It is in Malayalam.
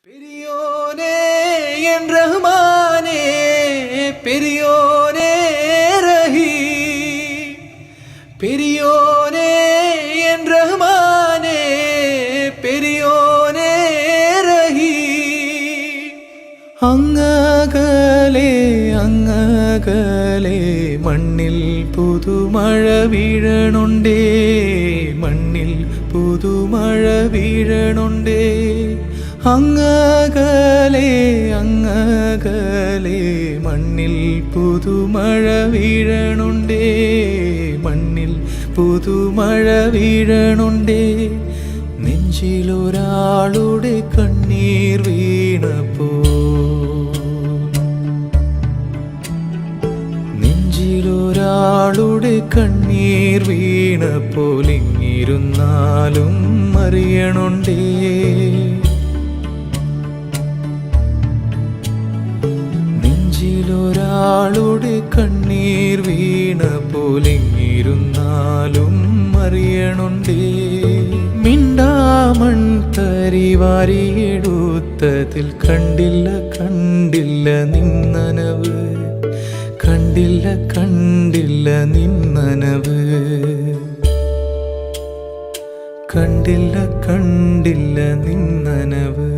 பெரியோனே என் ரஹ்மானே, பெரியோனே ரஹீம், பெரியோனே என் ரஹ்மானே, பெரியோனே ரஹீம். അങ്ങകലെ അങ്ങകലെ മണ്ണിൽ പുതുമഴ വീഴണുണ്ടേ, മണ്ണിൽ പുതുമഴ വീഴണുണ്ടേ. അങ്ങകലെ അങ്ങകലെ മണ്ണിൽ പുതുമഴ വീഴണുണ്ടേ, മണ്ണിൽ പുതുമഴ വീഴണുണ്ടേ. നെഞ്ചിലൊരാളുടെ കണ്ണീർ വീണപ്പോ, നെഞ്ചിലൊരാളുടെ കണ്ണീർ വീണപ്പോൾ ഇങ്ങിരുന്നാലും അറിയണുണ്ടേ. നെഞ്ചിലൊരാളുടെ കണ്ണീർ വീണപ്പോൾ ഇങ്ങിരുന്നാലും അറിയണുണ്ടേ. മിണ്ടാമൺ തരി വാരിയെടുത്തതിൽ കണ്ടില്ല കണ്ടില്ല നിന്നനവ്, കണ്ടില്ല കണ്ടില്ല നിന്നനവ്, കണ്ടില്ല കണ്ടില്ല നിന്നനവ്.